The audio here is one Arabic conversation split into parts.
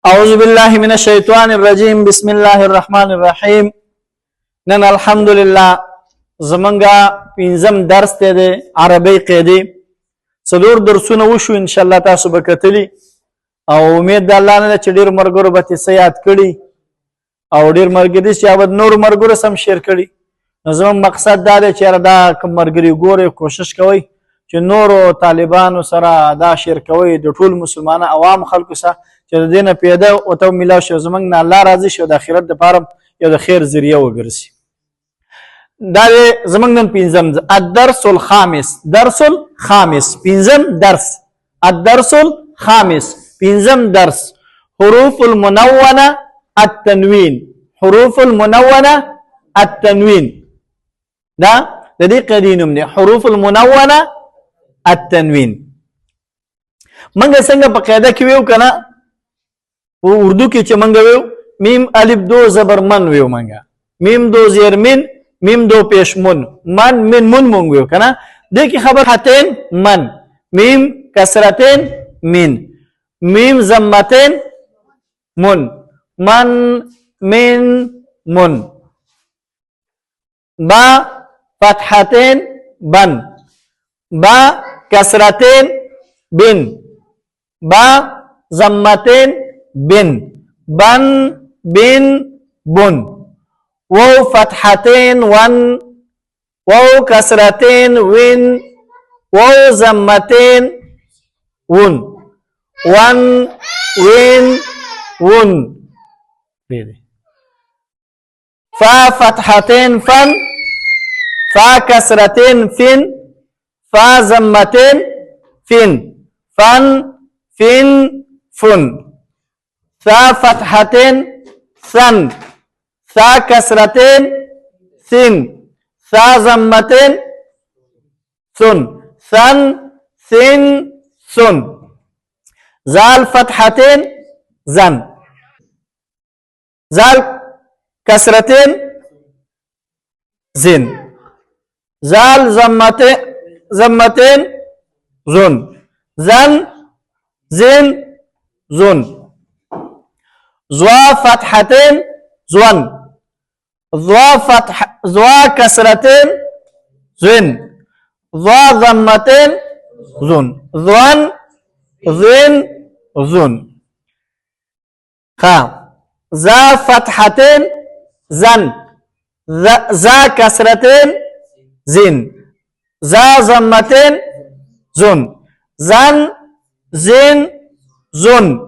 أعوذ بالله من الشيطان الرجيم بسم الله الرحمن الرحيم نن الحمد لله زمنگا پنځم درس ته د عربی قاعده څلور درسونه وشو ان شاء الله تاسو به کتلی او امید د الله نه چې ډیر مرګرو به تاسو یاد کړي او ډیر مرګدي چې او نور مرګرو سم شیر کړي زموږ مقصد دا دی چې دا کوم مرګري ګوره کوشش کوي چې نور طالبانو سره دا شیر کوي د ټول مسلمانانو عوام خلکو سره چې د دینه پیدا او ته ملاو شو زمنګ نه الله راضي شو د آخرت لپاره یو د خیر ذریعہ وګرځي دا زمنګ نن پنځم الدرس الخامس درس الخامس پنځم درس الدرس الخامس پنځم درس حروف المنونه التنوين حروف المنونه التنوين دا د دې قاعده نوم دی حروف المنونه التنوين منګه څنګه په قاعده کې ویو کنه اردو کې چې منګه ویو میم الف دو زبر من ویو منګه میم دو زیر من میم دو پیش من من من من مونږ ویو کنه د کی خبر حتین من میم کسرتین من میم ضمتین من من من من با فتحتین بن با کسرتین بن با ضمتین بن بن بن بن وو فتحتين ون وو كسرتين وين وو ضمتين ون ون وين ون فا فتحتين فن فا كسرتين فين فا ضمتين فين فن فين فن ثا فتحتين ثن ثا كسرتين ثن ثا ضمتين ثن ثن ثن ثن زال فتحتين زن زال كسرتين زن زال ضمتين زن زن زن زن زوا فتحتين زون ضوا فتح ضوا كسرتين زن ضوا ضمتين زن ظن ظن زن خا زا فتحتين زن زا كسرتين زن زا ضمتين زن زن زن زن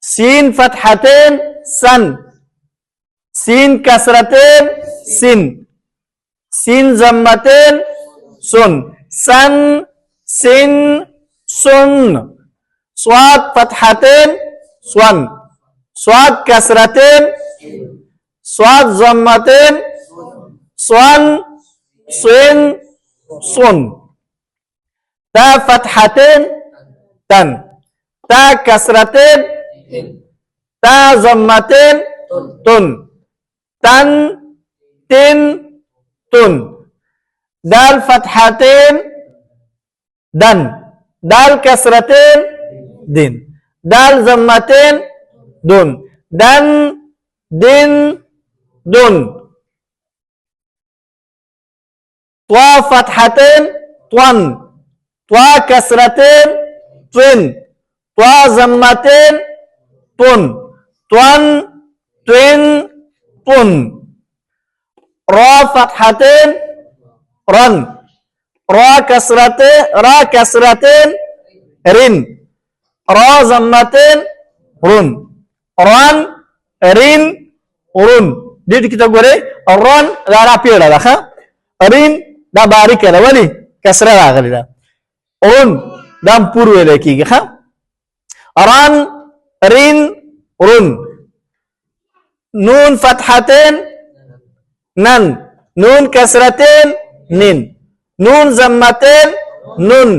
سين فتحتين سن سين كسرتين سن سين ضمتين سن سن سن سن صاد فتحتين سون صاد كسرتين صاد ضمتين سون سن سن تا فتحتين تن تا كسرتين تا ضمتين تن تن تن تن دال فتحتين دن دال كسرتين دن دال ضمتين دن دن دن دن طا فتحتين طن طا كسرتين طن طا ضمتين طن طن طن طن را فتحتين رن را كسرتين رن را ضمتين رن رن رن رن دې kita ګوره رن دا را پیړه ده رن دا باریک ده ولی کسره راغلی ده رن دا پور ویل کیږي رن رن رن نون فتحتين نن نون كسرتين نن نون ضمتين نن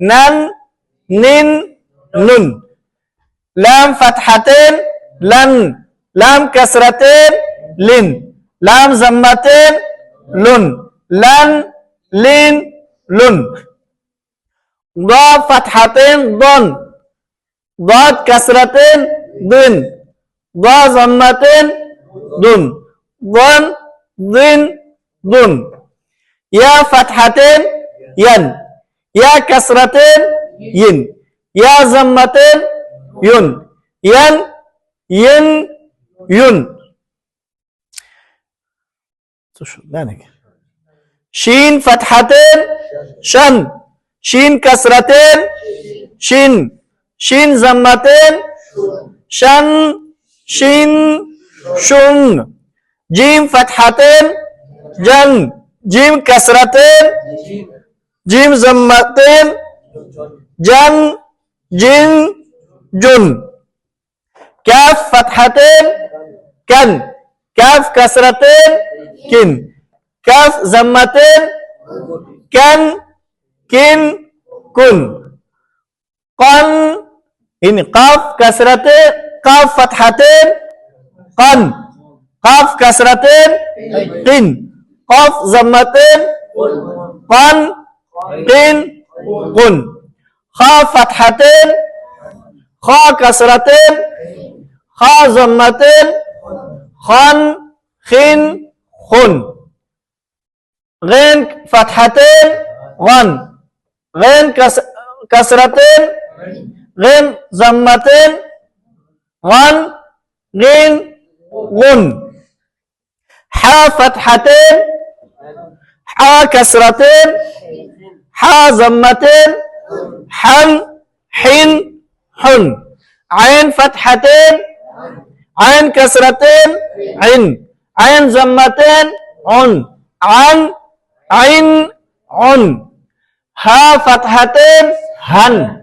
نن نن نن لام فتحتين لن لام كسرتين لن لام ضمتين لن لن لن لن ضاد فتحتين ضن ضاد كسرتين দিন, ضا ضمتين دن, ضن ضن دن, يا فتحتين ين, يا كسرتين ين, يا ضمتين ين, ين ين ين. شين فتحتين شن, شين كسرتين شين, شين ضمتين شن شين شن, جيم فتحتين جن, جيم كسرتين جيم ضمتين جن جن جن. كاف فتحتين كن, كاف كسرتين كن, كاف ضمتين كن كن كن. قن, ini qaf kasratin, qaf fathatin qan, qaf kasratin qin, qaf zammatin qan qin qun, kha fathatin kha kasratin kha zammatin khan khin khun, ghin fathatin ghan, ghin kasratin غين ضمتين غن غين غن, حا فتحتين حا كسرتين حا ضمتين حن حن حن, عين فتحتين عين كسرتين عن, عين ضمتين عن عن عين عن, ها فتحتين هن,